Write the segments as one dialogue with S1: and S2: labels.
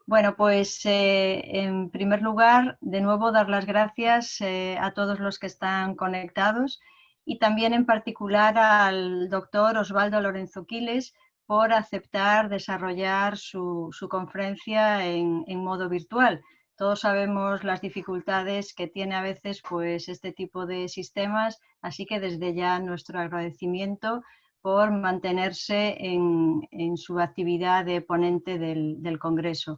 S1: Bueno, pues en primer lugar, de nuevo dar las gracias a todos los que están conectados y también en particular al doctor Osvaldo Lorenzo Quiles por aceptar desarrollar su conferencia en modo virtual. Todos sabemos las dificultades que tiene a veces pues, este tipo de sistemas, así que desde ya nuestro agradecimiento por mantenerse en su actividad de ponente del Congreso.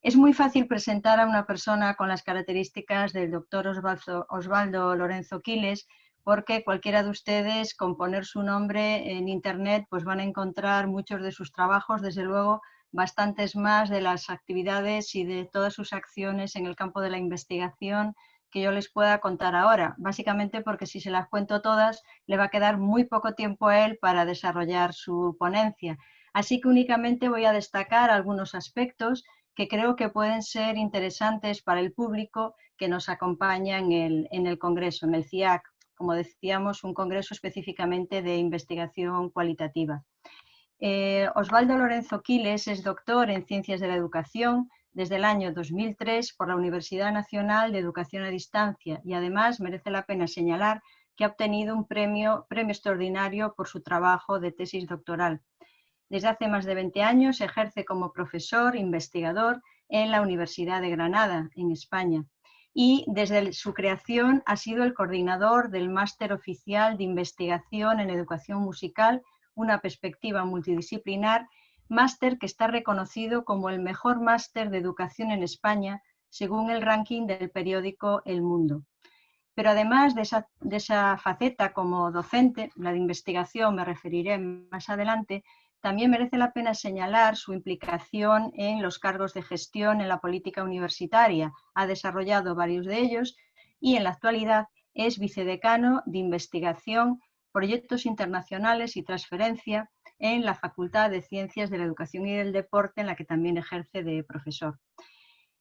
S1: Es muy fácil presentar a una persona con las características del doctor Osvaldo Lorenzo Quiles, porque cualquiera de ustedes con poner su nombre en internet pues van a encontrar muchos de sus trabajos, desde luego bastantes más de las actividades y de todas sus acciones en el campo de la investigación que yo les pueda contar ahora, básicamente porque si se las cuento todas le va a quedar muy poco tiempo a él para desarrollar su ponencia. Así que únicamente voy a destacar algunos aspectos que creo que pueden ser interesantes para el público que nos acompaña en el Congreso, en el CIAC, como decíamos, un congreso específicamente de investigación cualitativa. Osvaldo Lorenzo Quiles es doctor en Ciencias de la Educación desde el año 2003 por la Universidad Nacional de Educación a Distancia y además merece la pena señalar que ha obtenido un premio extraordinario por su trabajo de tesis doctoral. Desde hace más de 20 años ejerce como profesor investigador en la Universidad de Granada, en España. Y desde su creación ha sido el coordinador del Máster Oficial de Investigación en Educación Musical, una perspectiva multidisciplinar, máster que está reconocido como el mejor máster de educación en España, según el ranking del periódico El Mundo. Pero además de esa faceta como docente, la de investigación me referiré más adelante, también merece la pena señalar su implicación en los cargos de gestión en la política universitaria. Ha desarrollado varios de ellos y en la actualidad es vicedecano de investigación, proyectos internacionales y transferencia en la Facultad de Ciencias de la Educación y del Deporte, en la que también ejerce de profesor.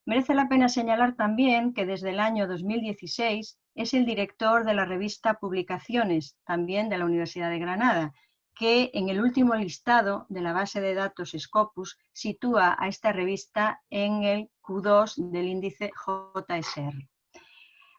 S1: Merece la pena señalar también que desde el año 2016 es el director de la revista Publicaciones, también de la Universidad de Granada, que en el último listado de la base de datos Scopus sitúa a esta revista en el Q2 del índice JSR.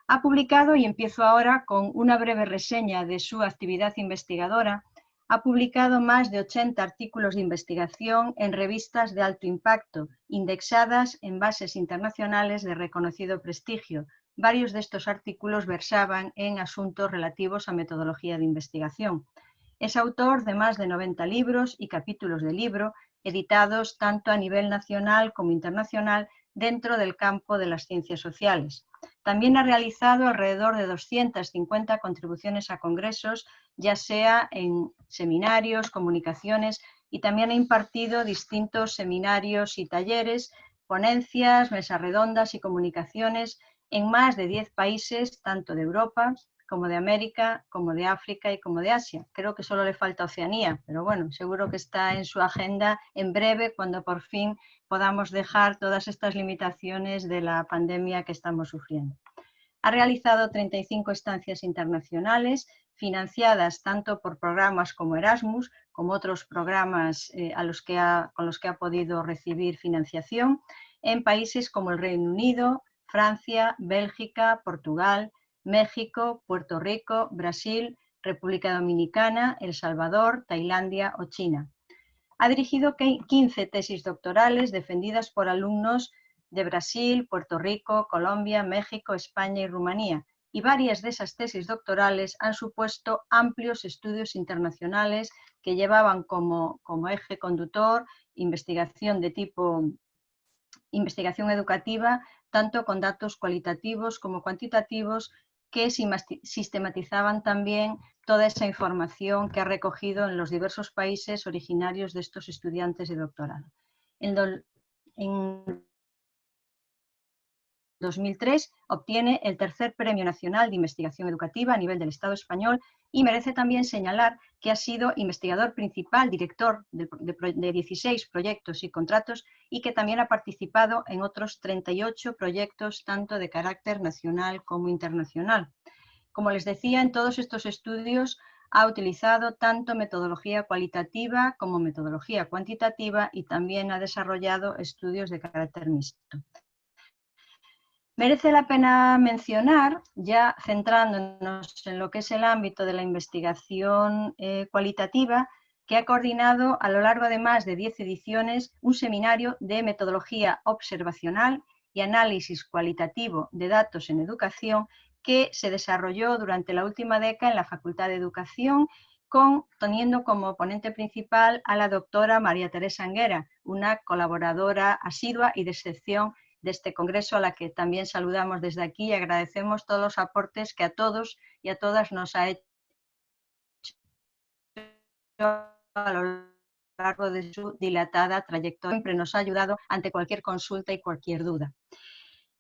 S1: Ha publicado, y empiezo ahora con una breve reseña de su actividad investigadora, ha publicado más de 80 artículos de investigación en revistas de alto impacto, indexadas en bases internacionales de reconocido prestigio. Varios de estos artículos versaban en asuntos relativos a metodología de investigación. Es autor de más de 90 libros y capítulos de libro, editados tanto a nivel nacional como internacional dentro del campo de las ciencias sociales. También ha realizado alrededor de 250 contribuciones a congresos, ya sea en seminarios, comunicaciones, y también ha impartido distintos seminarios y talleres, ponencias, mesas redondas y comunicaciones en más de 10 países, tanto de Europa como de América, como de África y como de Asia. Creo que solo le falta Oceanía, pero bueno, seguro que está en su agenda en breve, cuando por fin podamos dejar todas estas limitaciones de la pandemia que estamos sufriendo. Ha realizado 35 estancias internacionales financiadas tanto por programas como Erasmus, como otros programas con los que ha podido recibir financiación en países como el Reino Unido, Francia, Bélgica, Portugal, México, Puerto Rico, Brasil, República Dominicana, El Salvador, Tailandia o China. Ha dirigido 15 tesis doctorales defendidas por alumnos de Brasil, Puerto Rico, Colombia, México, España y Rumanía, y varias de esas tesis doctorales han supuesto amplios estudios internacionales que llevaban como eje conductor investigación de tipo investigación educativa, tanto con datos cualitativos como cuantitativos, que sistematizaban también toda esa información que ha recogido en los diversos países originarios de estos estudiantes de doctorado. En 2003 obtiene el tercer Premio Nacional de Investigación Educativa a nivel del Estado español y merece también señalar que ha sido investigador principal, director de 16 proyectos y contratos, y que también ha participado en otros 38 proyectos tanto de carácter nacional como internacional. Como les decía, en todos estos estudios ha utilizado tanto metodología cualitativa como metodología cuantitativa y también ha desarrollado estudios de carácter mixto. Merece la pena mencionar, ya centrándonos en lo que es el ámbito de la investigación cualitativa, que ha coordinado a lo largo de más de 10 ediciones un seminario de metodología observacional y análisis cualitativo de datos en educación que se desarrolló durante la última década en la Facultad de Educación, teniendo como ponente principal a la doctora María Teresa Anguera, una colaboradora asidua y de excepción de este congreso, a la que también saludamos desde aquí y agradecemos todos los aportes que a todos y a todas nos ha hecho a lo largo de su dilatada trayectoria. Siempre nos ha ayudado ante cualquier consulta y cualquier duda.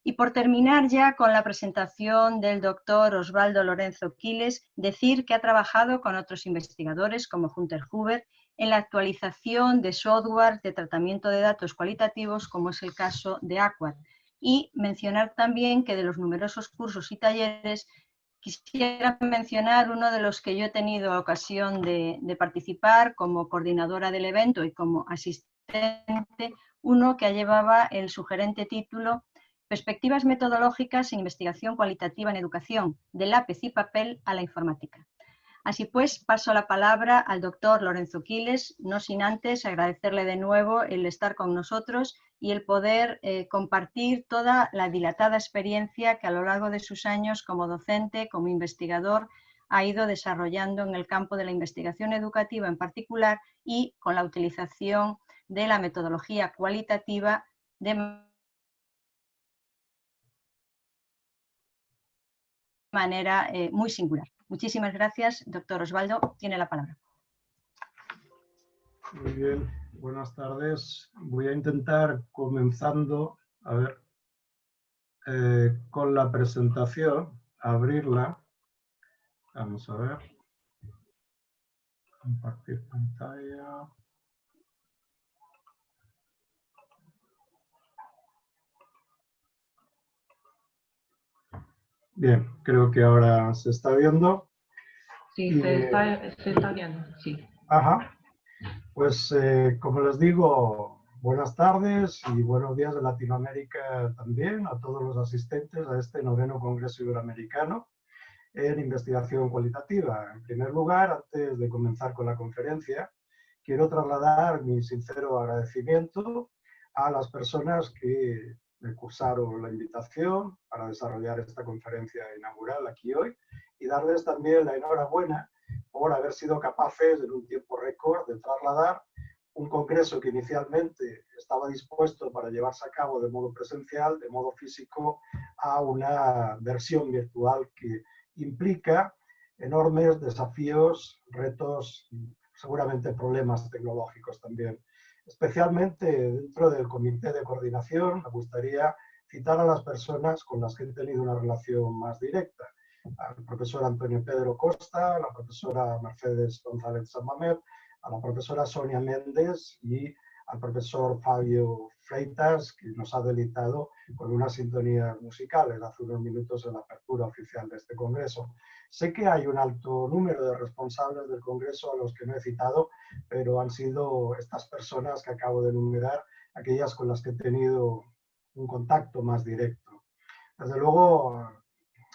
S1: Y por terminar ya con la presentación del doctor Osvaldo Lorenzo Quiles, decir que ha trabajado con otros investigadores como Hunter Huber en la actualización de software de tratamiento de datos cualitativos, como es el caso de AQUAD. Y mencionar también que de los numerosos cursos y talleres, quisiera mencionar uno de los que yo he tenido ocasión de participar como coordinadora del evento y como asistente, uno que llevaba el sugerente título Perspectivas metodológicas en investigación cualitativa en educación, del lápiz y papel a la informática. Así pues, paso la palabra al doctor Lorenzo Quiles, no sin antes agradecerle de nuevo el estar con nosotros y el poder compartir toda la dilatada experiencia que a lo largo de sus años como docente, como investigador, ha ido desarrollando en el campo de la investigación educativa en particular y con la utilización de la metodología cualitativa de manera muy singular. Muchísimas gracias, doctor Osvaldo. Tiene la palabra.
S2: Muy bien, buenas tardes. Voy a intentar comenzando, con la presentación, abrirla. Vamos a ver. Compartir pantalla. Bien, creo que ahora se está viendo.
S3: Sí, se está viendo, sí.
S2: Ajá. Pues como les digo, buenas tardes y buenos días de Latinoamérica también a todos los asistentes a este 9º Congreso Iberoamericano en Investigación Cualitativa. En primer lugar, antes de comenzar con la conferencia, quiero trasladar mi sincero agradecimiento a las personas que me cursaron la invitación para desarrollar esta conferencia inaugural aquí hoy y darles también la enhorabuena por haber sido capaces en un tiempo récord de trasladar un congreso que inicialmente estaba dispuesto para llevarse a cabo de modo presencial, de modo físico, a una versión virtual que implica enormes desafíos, retos y seguramente problemas tecnológicos también. Especialmente dentro del comité de coordinación, me gustaría citar a las personas con las que he tenido una relación más directa. Al profesor Antonio Pedro Costa, a la profesora Mercedes González Samamer, a la profesora Sonia Méndez y al profesor Fabio Freitas, que nos ha deleitado con unas sintonías musicales hace unos minutos en la apertura oficial de este congreso. Sé que hay un alto número de responsables del congreso a los que no he citado, pero han sido estas personas que acabo de enumerar aquellas con las que he tenido un contacto más directo. Desde luego,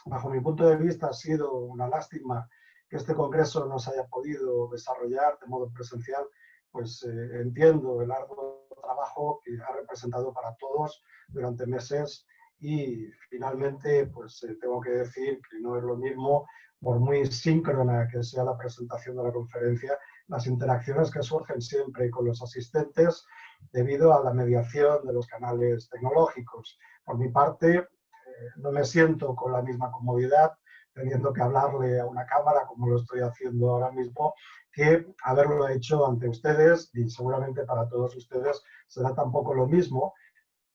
S2: bajo mi punto de vista, ha sido una lástima que este congreso no se haya podido desarrollar de modo presencial, pues entiendo el arduo trabajo que ha representado para todos durante meses y finalmente pues tengo que decir que no es lo mismo, por muy síncrona que sea la presentación de la conferencia, las interacciones que surgen siempre con los asistentes debido a la mediación de los canales tecnológicos. Por mi parte, no me siento con la misma comodidad teniendo que hablarle a una cámara como lo estoy haciendo ahora mismo, que haberlo hecho ante ustedes, y seguramente para todos ustedes será tampoco lo mismo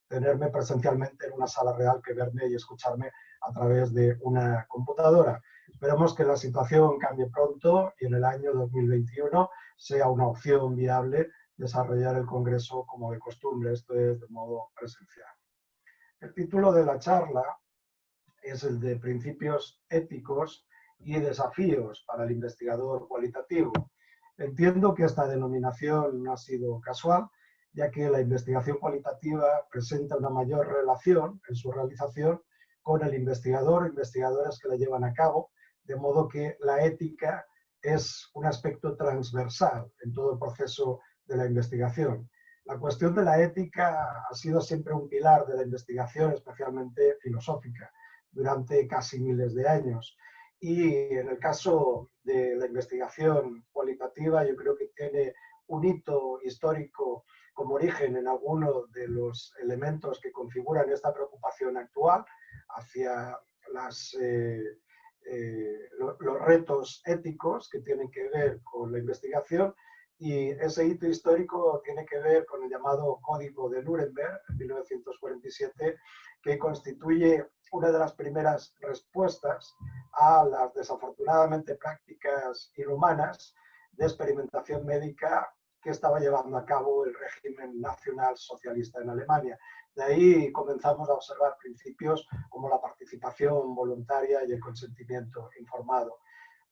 S2: tenerme presencialmente en una sala real que verme y escucharme a través de una computadora. Esperemos que la situación cambie pronto y en el año 2021 sea una opción viable desarrollar el Congreso como de costumbre, esto es de modo presencial. El título de la charla es el de Principios éticos y desafíos para el investigador cualitativo. Entiendo que esta denominación no ha sido casual, ya que la investigación cualitativa presenta una mayor relación en su realización con el investigador o investigadores que la llevan a cabo, de modo que la ética es un aspecto transversal en todo el proceso de la investigación. La cuestión de la ética ha sido siempre un pilar de la investigación, especialmente filosófica, durante casi miles de años. Y en el caso de la investigación cualitativa, yo creo que tiene un hito histórico como origen en algunos de los elementos que configuran esta preocupación actual hacia los retos éticos que tienen que ver con la investigación, y ese hito histórico tiene que ver con el llamado Código de Nuremberg, en 1947, que constituye una de las primeras respuestas a las desafortunadamente prácticas inhumanas de experimentación médica que estaba llevando a cabo el régimen nacional socialista en Alemania. De ahí comenzamos a observar principios como la participación voluntaria y el consentimiento informado.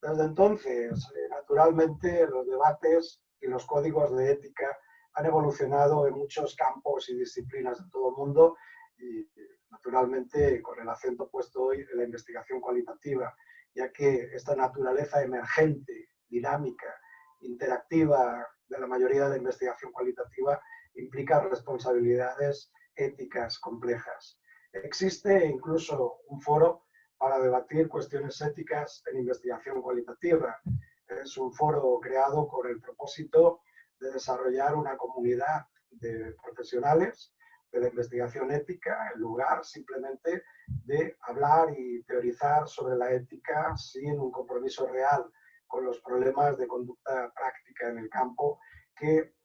S2: Desde entonces, naturalmente, los debates y los códigos de ética han evolucionado en muchos campos y disciplinas de todo el mundo, y naturalmente con el acento puesto hoy en la investigación cualitativa, ya que esta naturaleza emergente, dinámica, interactiva de la mayoría de la investigación cualitativa implica responsabilidades éticas complejas. Existe incluso un foro para debatir cuestiones éticas en investigación cualitativa. Es un foro creado con el propósito de desarrollar una comunidad de profesionales de la investigación ética, en lugar simplemente de hablar y teorizar sobre la ética sin un compromiso real con los problemas de conducta práctica en el campo que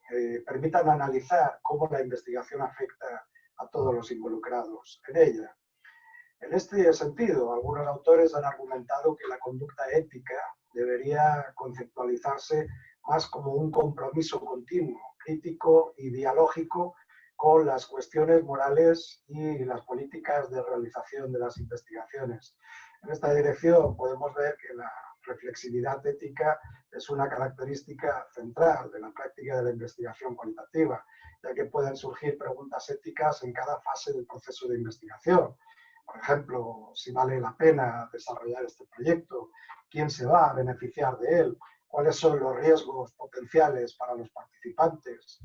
S2: permitan analizar cómo la investigación afecta a todos los involucrados en ella. En este sentido, algunos autores han argumentado que la conducta ética debería conceptualizarse más como un compromiso continuo, crítico y dialógico con las cuestiones morales y las políticas de realización de las investigaciones. En esta dirección podemos ver que la reflexividad ética es una característica central de la práctica de la investigación cualitativa, ya que pueden surgir preguntas éticas en cada fase del proceso de investigación. Por ejemplo, si vale la pena desarrollar este proyecto, quién se va a beneficiar de él, cuáles son los riesgos potenciales para los participantes.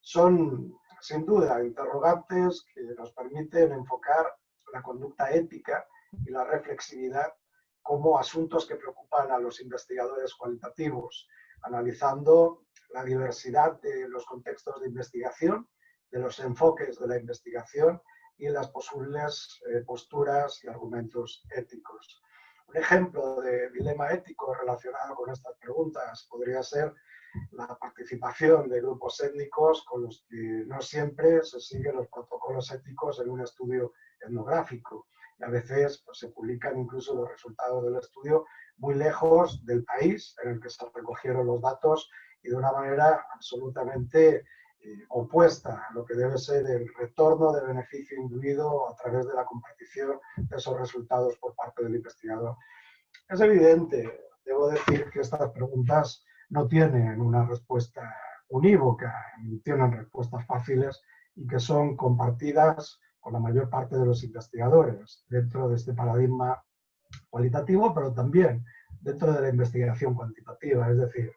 S2: Son, sin duda, interrogantes que nos permiten enfocar la conducta ética y la reflexividad como asuntos que preocupan a los investigadores cualitativos, analizando la diversidad de los contextos de investigación, de los enfoques de la investigación y las posibles posturas y argumentos éticos. Un ejemplo de dilema ético relacionado con estas preguntas podría ser la participación de grupos étnicos con los que no siempre se siguen los protocolos éticos en un estudio etnográfico. Y a veces pues, se publican incluso los resultados del estudio muy lejos del país en el que se recogieron los datos y de una manera absolutamente opuesta a lo que debe ser el retorno de beneficio inducido a través de la compartición de esos resultados por parte del investigador. Es evidente, debo decir, que estas preguntas no tienen una respuesta unívoca, tienen respuestas fáciles y que son compartidas por la mayor parte de los investigadores dentro de este paradigma cualitativo, pero también dentro de la investigación cuantitativa, es decir,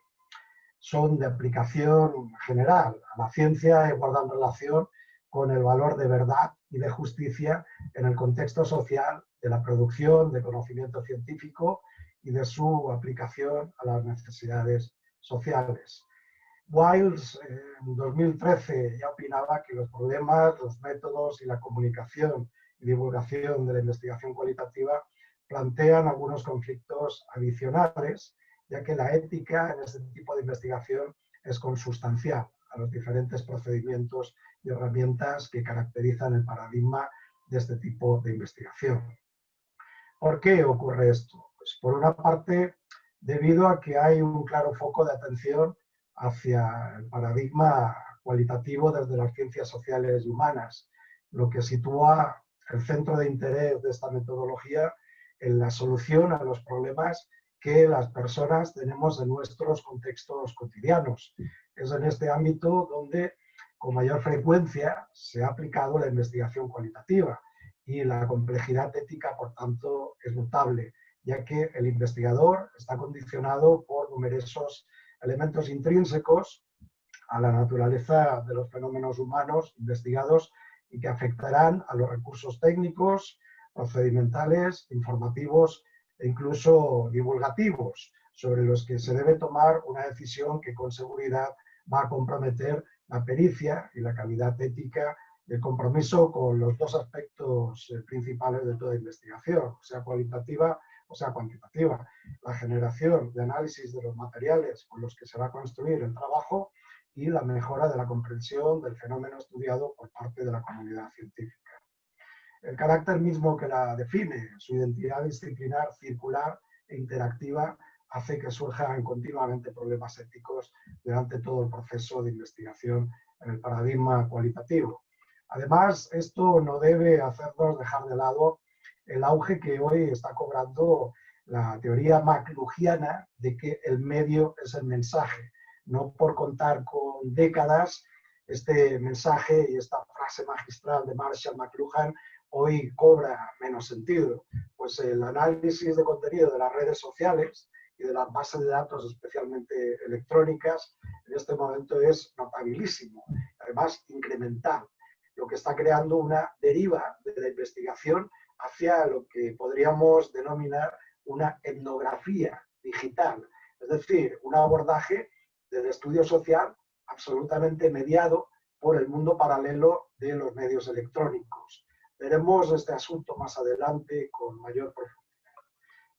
S2: son de aplicación general a la ciencia y guardan relación con el valor de verdad y de justicia en el contexto social de la producción de conocimiento científico y de su aplicación a las necesidades sociales. Wiles en 2013 ya opinaba que los problemas, los métodos y la comunicación y divulgación de la investigación cualitativa plantean algunos conflictos adicionales, ya que la ética en este tipo de investigación es consustancial a los diferentes procedimientos y herramientas que caracterizan el paradigma de este tipo de investigación. ¿Por qué ocurre esto? Pues por una parte, debido a que hay un claro foco de atención hacia el paradigma cualitativo desde las ciencias sociales y humanas, lo que sitúa el centro de interés de esta metodología en la solución a los problemas que las personas tenemos en nuestros contextos cotidianos. Es en este ámbito donde con mayor frecuencia se ha aplicado la investigación cualitativa y la complejidad ética, por tanto, es notable, ya que el investigador está condicionado por numerosos elementos intrínsecos a la naturaleza de los fenómenos humanos investigados y que afectarán a los recursos técnicos, procedimentales, informativos e incluso divulgativos, sobre los que se debe tomar una decisión que con seguridad va a comprometer la pericia y la calidad ética del compromiso con los dos aspectos principales de toda investigación, sea cualitativa o sea cuantitativa. La generación de análisis de los materiales con los que se va a construir el trabajo y la mejora de la comprensión del fenómeno estudiado por parte de la comunidad científica. El carácter mismo que la define, su identidad disciplinar, circular e interactiva, hace que surjan continuamente problemas éticos durante todo el proceso de investigación en el paradigma cualitativo. Además, esto no debe hacernos dejar de lado el auge que hoy está cobrando la teoría McLuhiana de que el medio es el mensaje. No por contar con décadas, este mensaje y esta frase magistral de Marshall McLuhan hoy cobra menos sentido, pues el análisis de contenido de las redes sociales y de las bases de datos, especialmente electrónicas, en este momento es notabilísimo, además incremental, lo que está creando una deriva de la investigación hacia lo que podríamos denominar una etnografía digital, es decir, un abordaje del estudio social absolutamente mediado por el mundo paralelo de los medios electrónicos. Veremos este asunto más adelante con mayor profundidad.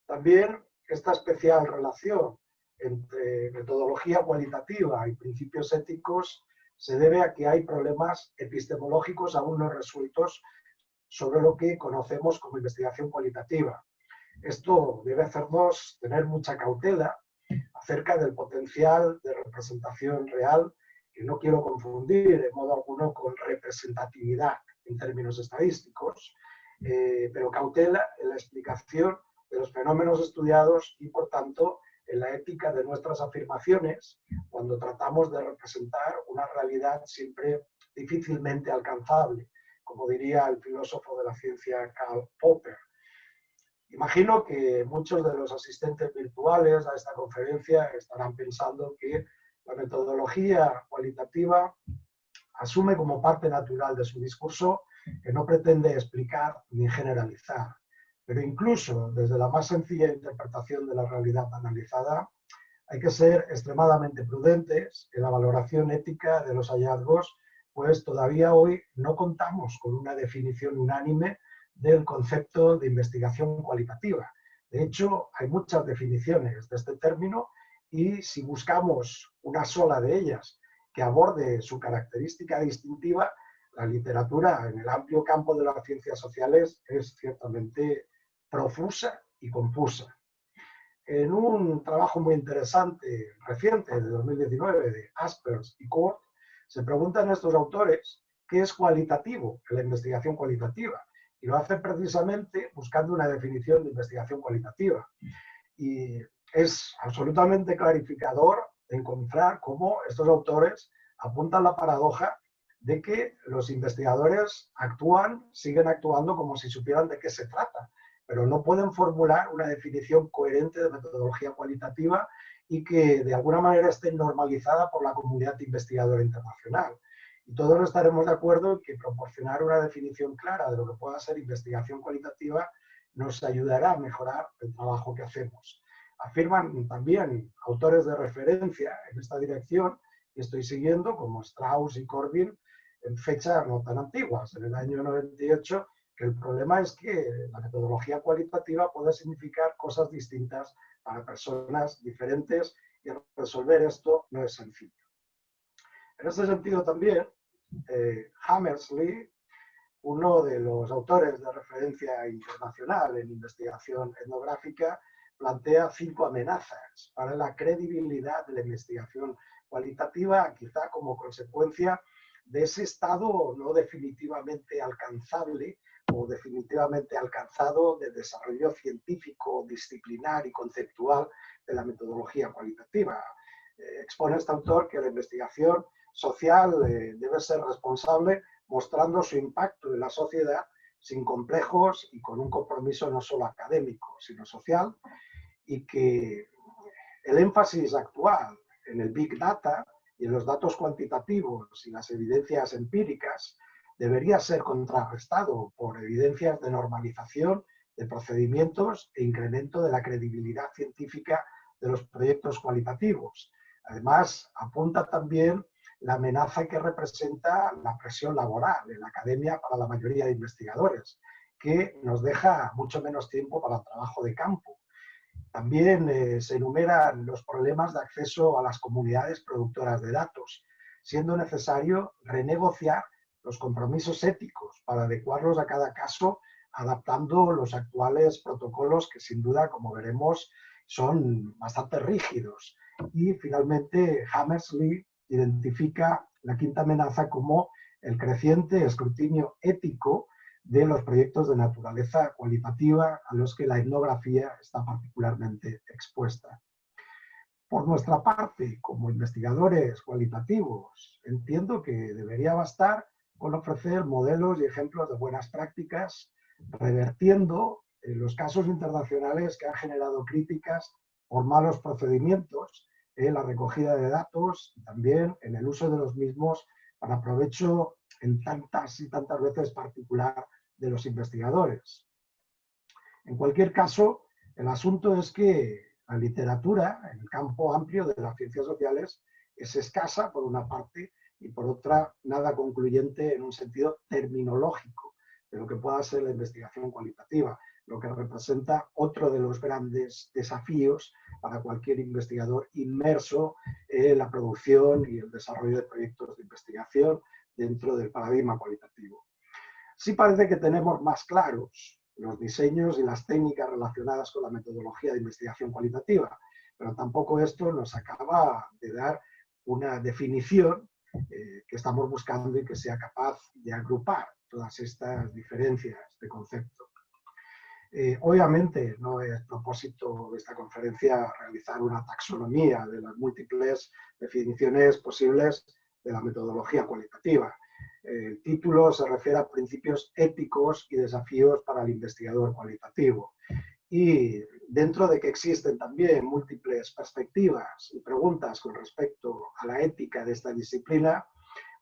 S2: También esta especial relación entre metodología cualitativa y principios éticos se debe a que hay problemas epistemológicos aún no resueltos sobre lo que conocemos como investigación cualitativa. Esto debe hacernos tener mucha cautela acerca del potencial de representación real, que no quiero confundir de modo alguno con representatividad en términos estadísticos, pero cautela en la explicación de los fenómenos estudiados y, por tanto, en la ética de nuestras afirmaciones cuando tratamos de representar una realidad siempre difícilmente alcanzable, como diría el filósofo de la ciencia Karl Popper. Imagino que muchos de los asistentes virtuales a esta conferencia estarán pensando que la metodología cualitativa asume como parte natural de su discurso que no pretende explicar ni generalizar, pero incluso desde la más sencilla interpretación de la realidad analizada, hay que ser extremadamente prudentes en la valoración ética de los hallazgos, pues todavía hoy no contamos con una definición unánime del concepto de investigación cualitativa. De hecho, hay muchas definiciones de este término y si buscamos una sola de ellas que aborde su característica distintiva, la literatura en el amplio campo de las ciencias sociales es ciertamente profusa y confusa. En un trabajo muy interesante, reciente, de 2019, de Aspers y Court, se preguntan a estos autores qué es cualitativo en la investigación cualitativa. Y lo hacen precisamente buscando una definición de investigación cualitativa. Y es absolutamente clarificador encontrar cómo estos autores apuntan la paradoja de que los investigadores siguen actuando como si supieran de qué se trata, pero no pueden formular una definición coherente de metodología cualitativa y que de alguna manera esté normalizada por la comunidad investigadora internacional. Y todos estaremos de acuerdo en que proporcionar una definición clara de lo que pueda ser investigación cualitativa nos ayudará a mejorar el trabajo que hacemos. Afirman también autores de referencia en esta dirección, que estoy siguiendo, como Strauss y Corbin, en fechas no tan antiguas, en el año 98, que el problema es que la metodología cualitativa puede significar cosas distintas para personas diferentes y resolver esto no es sencillo. En este sentido también, Hammersley, uno de los autores de referencia internacional en investigación etnográfica, plantea 5 amenazas para la credibilidad de la investigación cualitativa, quizá como consecuencia de ese estado no definitivamente alcanzable o definitivamente alcanzado de desarrollo científico, disciplinar y conceptual de la metodología cualitativa. Expone este autor que la investigación social debe ser responsable mostrando su impacto en la sociedad sin complejos y con un compromiso no solo académico, sino social, y que el énfasis actual en el Big Data y en los datos cuantitativos y las evidencias empíricas debería ser contrarrestado por evidencias de normalización de procedimientos e incremento de la credibilidad científica de los proyectos cualitativos. Además, apunta también la amenaza que representa la presión laboral en la academia para la mayoría de investigadores, que nos deja mucho menos tiempo para el trabajo de campo. También se enumeran los problemas de acceso a las comunidades productoras de datos, siendo necesario renegociar los compromisos éticos para adecuarlos a cada caso, adaptando los actuales protocolos que sin duda, como veremos, son bastante rígidos. Y finalmente Hammersley identifica la quinta amenaza como el creciente escrutinio ético de los proyectos de naturaleza cualitativa a los que la etnografía está particularmente expuesta. Por nuestra parte, como investigadores cualitativos, entiendo que debería bastar con ofrecer modelos y ejemplos de buenas prácticas, revertiendo los casos internacionales que han generado críticas por malos procedimientos en la recogida de datos y también en el uso de los mismos para provecho en tantas y tantas veces particular de los investigadores. En cualquier caso, el asunto es que la literatura, en el campo amplio de las ciencias sociales, es escasa por una parte y por otra nada concluyente en un sentido terminológico de lo que pueda ser la investigación cualitativa, lo que representa otro de los grandes desafíos para cualquier investigador inmerso en la producción y el desarrollo de proyectos de investigación dentro del paradigma cualitativo. Sí parece que tenemos más claros los diseños y las técnicas relacionadas con la metodología de investigación cualitativa, pero tampoco esto nos acaba de dar una definición que estamos buscando y que sea capaz de agrupar todas estas diferencias de concepto. Obviamente no es propósito de esta conferencia realizar una taxonomía de las múltiples definiciones posibles de la metodología cualitativa. El título se refiere a principios éticos y desafíos para el investigador cualitativo. Y dentro de que existen también múltiples perspectivas y preguntas con respecto a la ética de esta disciplina,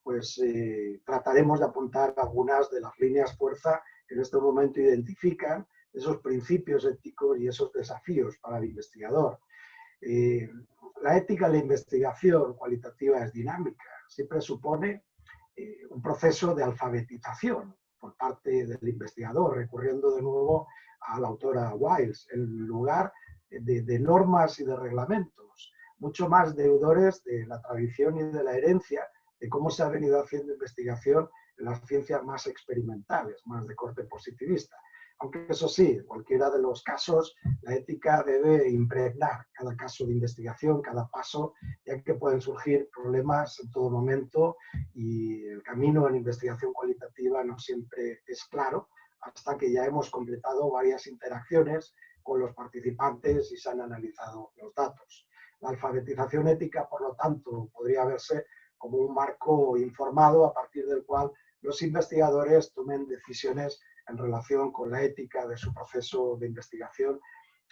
S2: pues trataremos de apuntar algunas de las líneas fuerza que en este momento identifican esos principios éticos y esos desafíos para el investigador. La ética de la investigación cualitativa es dinámica, siempre supone un proceso de alfabetización por parte del investigador, recurriendo de nuevo a la autora Wiles, en lugar de normas y de reglamentos, mucho más deudores de la tradición y de la herencia de cómo se ha venido haciendo investigación en las ciencias más experimentales, más de corte positivista. Aunque eso sí, en cualquiera de los casos, la ética debe impregnar cada caso de investigación, cada paso, ya que pueden surgir problemas en todo momento y el camino en investigación cualitativa no siempre es claro hasta que ya hemos completado varias interacciones con los participantes y se han analizado los datos. La alfabetización ética, por lo tanto, podría verse como un marco informado a partir del cual los investigadores tomen decisiones en relación con la ética de su proceso de investigación,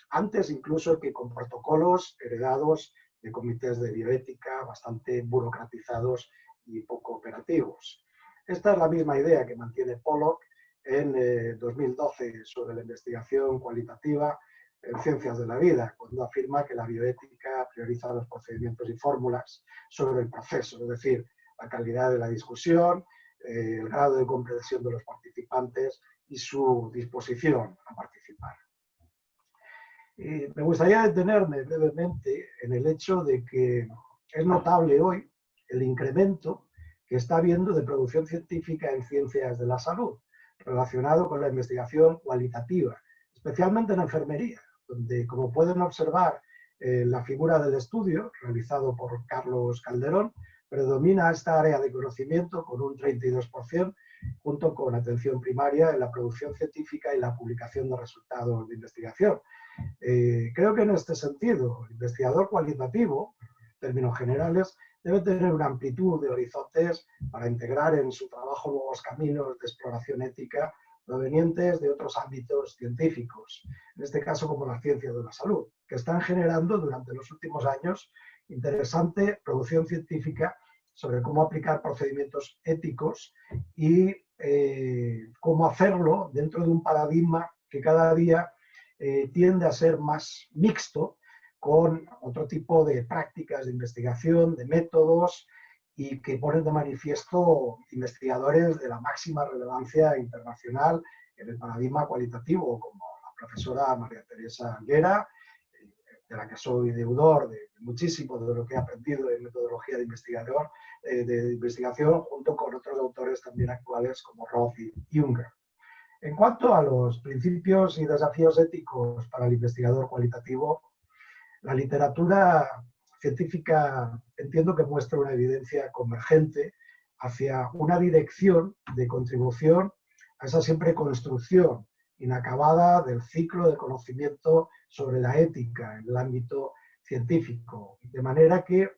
S2: antes incluso que con protocolos heredados de comités de bioética bastante burocratizados y poco operativos. Esta es la misma idea que mantiene Pollock en 2012 sobre la investigación cualitativa en ciencias de la vida, cuando afirma que la bioética prioriza los procedimientos y fórmulas sobre el proceso, es decir, la calidad de la discusión, el grado de comprensión de los participantes y su disposición a participar. Me gustaría detenerme brevemente en el hecho de que es notable hoy el incremento que está habiendo de producción científica en ciencias de la salud, relacionado con la investigación cualitativa, especialmente en enfermería, donde, como pueden observar, la figura del estudio realizado por Carlos Calderón predomina esta área de conocimiento con un 32%, junto con atención primaria en la producción científica y la publicación de resultados de investigación. Creo que en este sentido, el investigador cualitativo, en términos generales, debe tener una amplitud de horizontes para integrar en su trabajo nuevos caminos de exploración ética provenientes de otros ámbitos científicos, en este caso como la ciencia de la salud, que están generando durante los últimos años interesante producción científica sobre cómo aplicar procedimientos éticos y cómo hacerlo dentro de un paradigma que cada día tiende a ser más mixto, con otro tipo de prácticas de investigación, de métodos, y que ponen de manifiesto investigadores de la máxima relevancia internacional en el paradigma cualitativo, como la profesora María Teresa Anguera, de la que soy deudor de muchísimo de lo que he aprendido en metodología de investigación, junto con otros autores también actuales como Roth y Unger. En cuanto a los principios y desafíos éticos para el investigador cualitativo, la literatura científica entiendo que muestra una evidencia convergente hacia una dirección de contribución a esa siempre construcción inacabada del ciclo de conocimiento sobre la ética en el ámbito científico. De manera que,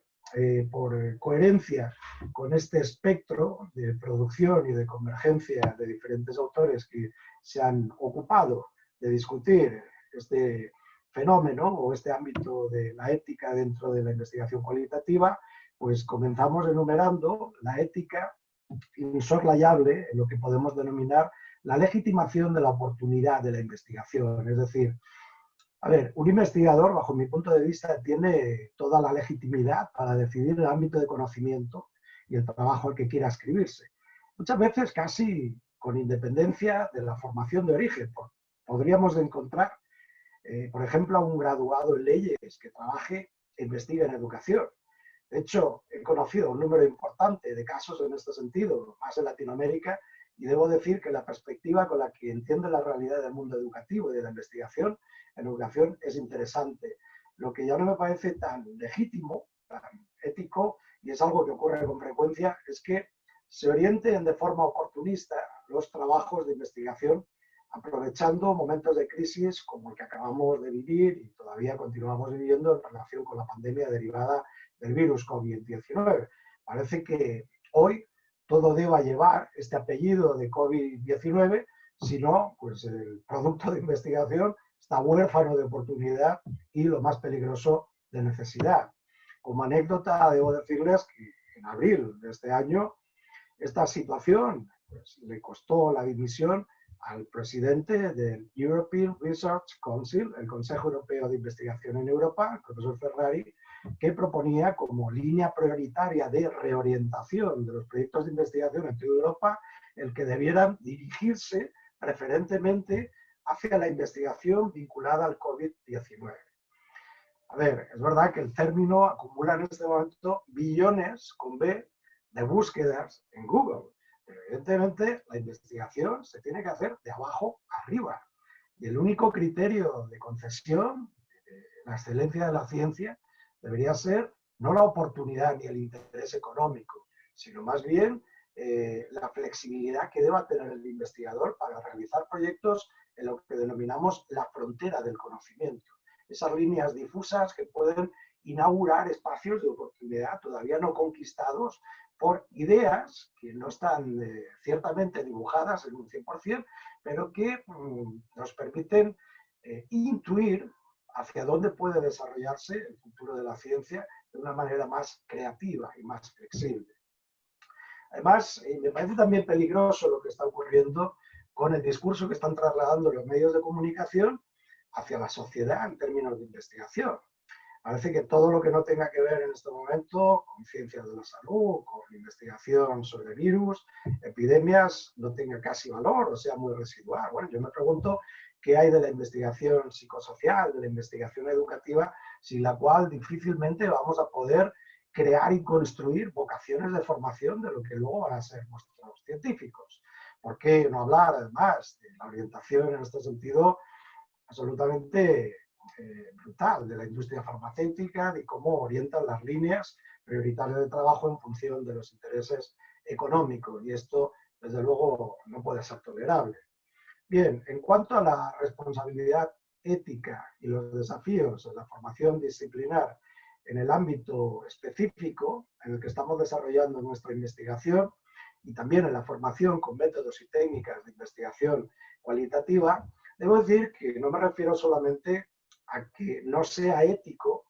S2: por coherencia con este espectro de producción y de convergencia de diferentes autores que se han ocupado de discutir este fenómeno o este ámbito de la ética dentro de la investigación cualitativa, pues comenzamos enumerando la ética insoslayable en lo que podemos denominar la legitimación de la oportunidad de la investigación. Es decir, a ver, un investigador, bajo mi punto de vista, tiene toda la legitimidad para decidir el ámbito de conocimiento y el trabajo al que quiera adscribirse. Muchas veces casi con independencia de la formación de origen. Podríamos encontrar, por ejemplo, a un graduado en leyes que trabaje e investigue en educación. De hecho, he conocido un número importante de casos en este sentido, más en Latinoamérica, y debo decir que la perspectiva con la que entiende la realidad del mundo educativo y de la investigación en educación es interesante. Lo que ya no me parece tan legítimo, tan ético, y es algo que ocurre con frecuencia, es que se orienten de forma oportunista los trabajos de investigación, aprovechando momentos de crisis como el que acabamos de vivir y todavía continuamos viviendo en relación con la pandemia derivada del virus COVID-19. Parece que hoy todo deba llevar este apellido de COVID-19, si no, pues el producto de investigación está huérfano de oportunidad y, lo más peligroso, de necesidad. Como anécdota, debo decirles que en abril de este año, esta situación pues, le costó la dimisión al presidente del European Research Council, el Consejo Europeo de Investigación en Europa, el profesor Ferrari, que proponía como línea prioritaria de reorientación de los proyectos de investigación en toda Europa el que debieran dirigirse preferentemente hacia la investigación vinculada al COVID-19. A ver, es verdad que el término acumula en este momento billones con B de búsquedas en Google. Pero evidentemente la investigación se tiene que hacer de abajo arriba. Y el único criterio de concesión de la excelencia de la ciencia debería ser no la oportunidad ni el interés económico, sino más bien la flexibilidad que deba tener el investigador para realizar proyectos en lo que denominamos la frontera del conocimiento. Esas líneas difusas que pueden inaugurar espacios de oportunidad todavía no conquistados por ideas que no están ciertamente dibujadas en un 100%, pero que nos permiten intuir hacia dónde puede desarrollarse el futuro de la ciencia de una manera más creativa y más flexible. Además, me parece también peligroso lo que está ocurriendo con el discurso que están trasladando los medios de comunicación hacia la sociedad en términos de investigación. Parece que todo lo que no tenga que ver en este momento con ciencias de la salud, con investigación sobre virus, epidemias, no tenga casi valor o sea muy residual. Bueno, yo me pregunto qué hay de la investigación psicosocial, de la investigación educativa, sin la cual difícilmente vamos a poder crear y construir vocaciones de formación de lo que luego van a ser nuestros científicos. ¿Por qué no hablar, además, de la orientación en este sentido absolutamente brutal de la industria farmacéutica, de cómo orientan las líneas prioritario de trabajo en función de los intereses económicos, y esto, desde luego, no puede ser tolerable. Bien, en cuanto a la responsabilidad ética y los desafíos en la formación disciplinar en el ámbito específico en el que estamos desarrollando nuestra investigación y también en la formación con métodos y técnicas de investigación cualitativa, debo decir que no me refiero solamente a que no sea ético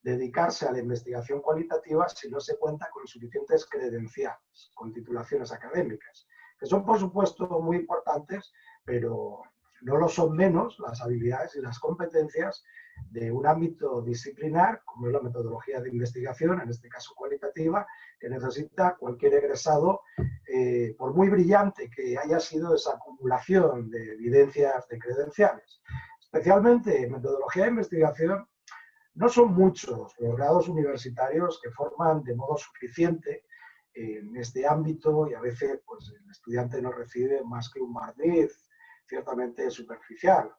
S2: dedicarse a la investigación cualitativa si no se cuenta con suficientes credenciales, con titulaciones académicas, que son por supuesto muy importantes, pero no lo son menos las habilidades y las competencias de un ámbito disciplinar, como es la metodología de investigación, en este caso cualitativa, que necesita cualquier egresado, por muy brillante que haya sido esa acumulación de evidencias, de credenciales. Especialmente en metodología de investigación, no son muchos los grados universitarios que forman de modo suficiente en este ámbito, y a veces pues, el estudiante no recibe más que un barniz ciertamente superficial.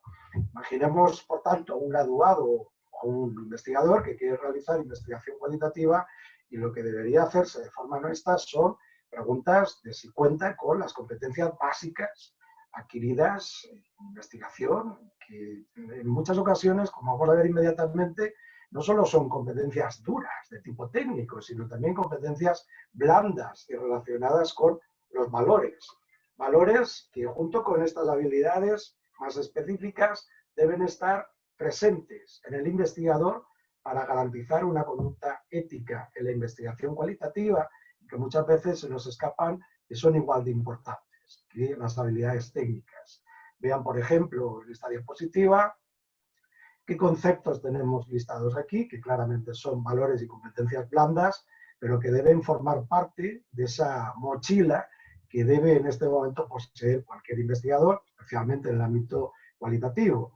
S2: Imaginemos, por tanto, un graduado o un investigador que quiere realizar investigación cualitativa, y lo que debería hacerse de forma honesta son preguntas de si cuenta con las competencias básicas adquiridas en investigación, que en muchas ocasiones, como vamos a ver inmediatamente, no solo son competencias duras de tipo técnico, sino también competencias blandas y relacionadas con los valores. Valores que, junto con estas habilidades más específicas, deben estar presentes en el investigador para garantizar una conducta ética en la investigación cualitativa, que muchas veces se nos escapan y son igual de importantes que las habilidades técnicas. Vean, por ejemplo, en esta diapositiva, qué conceptos tenemos listados aquí, que claramente son valores y competencias blandas, pero que deben formar parte de esa mochila que debe en este momento poseer cualquier investigador, especialmente en el ámbito cualitativo.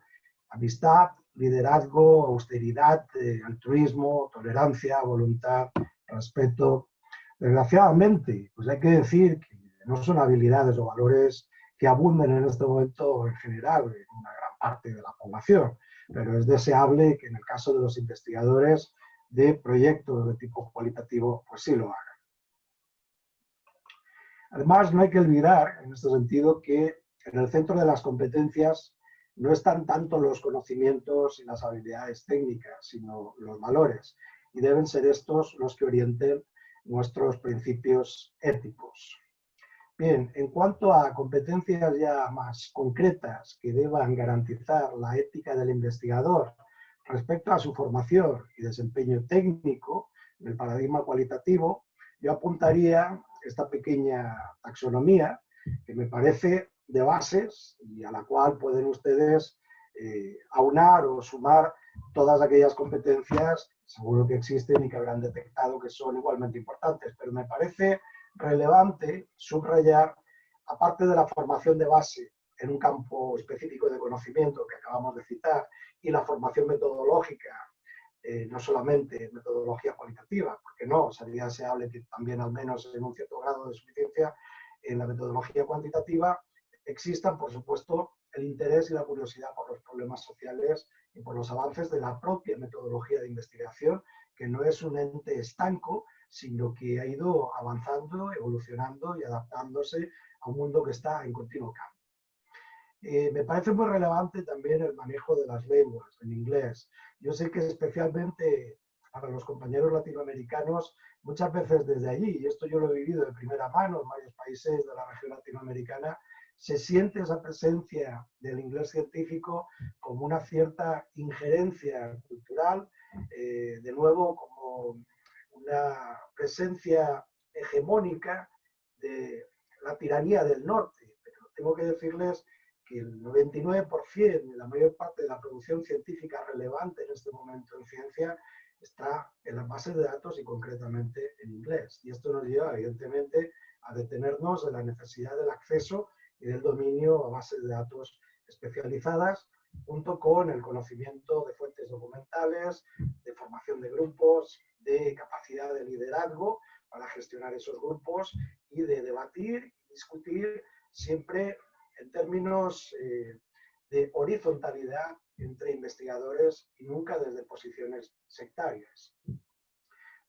S2: Amistad, liderazgo, austeridad, altruismo, tolerancia, voluntad, respeto. Desgraciadamente, pues hay que decir que no son habilidades o valores que abunden en este momento en general en una gran parte de la población, pero es deseable que en el caso de los investigadores de proyectos de tipo cualitativo, pues sí lo hagan. Además, no hay que olvidar, en este sentido, que en el centro de las competencias no están tanto los conocimientos y las habilidades técnicas, sino los valores, y deben ser estos los que orienten nuestros principios éticos. Bien, en cuanto a competencias ya más concretas que deban garantizar la ética del investigador respecto a su formación y desempeño técnico en el paradigma cualitativo, yo apuntaría esta pequeña taxonomía que me parece de bases y a la cual pueden ustedes aunar o sumar todas aquellas competencias, seguro que existen y que habrán detectado que son igualmente importantes, pero me parece relevante subrayar, aparte de la formación de base en un campo específico de conocimiento que acabamos de citar, y la formación metodológica, no solamente metodología cualitativa, porque no, sería deseable que también al menos en un cierto grado de suficiencia en la metodología cuantitativa existan, por supuesto, el interés y la curiosidad por los problemas sociales y por los avances de la propia metodología de investigación, que no es un ente estanco, sino que ha ido avanzando, evolucionando y adaptándose a un mundo que está en continuo cambio. Me parece muy relevante también el manejo de las lenguas en inglés. Yo sé que especialmente para los compañeros latinoamericanos, muchas veces desde allí, y esto yo lo he vivido de primera mano en varios países de la región latinoamericana, se siente esa presencia del inglés científico como una cierta injerencia cultural, de nuevo como una presencia hegemónica de la tiranía del norte. Pero tengo que decirles que el 99% de la mayor parte de la producción científica relevante en este momento en ciencia está en las bases de datos y concretamente en inglés. Y esto nos lleva, evidentemente, a detenernos en la necesidad del acceso y del dominio a bases de datos especializadas, junto con el conocimiento de fuentes documentales, de formación de grupos, de capacidad de liderazgo para gestionar esos grupos y de debatir y discutir siempre en términos de horizontalidad entre investigadores y nunca desde posiciones sectarias.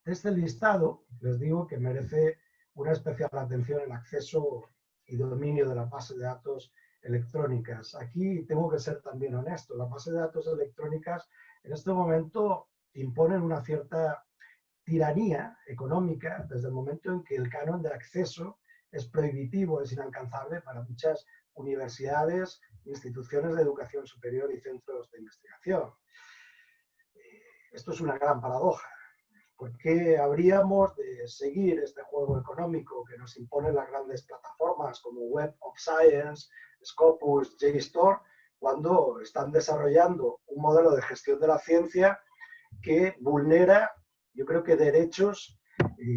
S2: Este listado, les digo que merece una especial atención el acceso y dominio de las bases de datos electrónicas. Aquí tengo que ser también honesto, las bases de datos electrónicas en este momento imponen una cierta tiranía económica desde el momento en que el canon de acceso es prohibitivo, es inalcanzable para muchas universidades, instituciones de educación superior y centros de investigación. Esto es una gran paradoja. ¿Por qué habríamos de seguir este juego económico que nos imponen las grandes plataformas como Web of Science, Scopus, JSTOR, cuando están desarrollando un modelo de gestión de la ciencia que vulnera, yo creo que derechos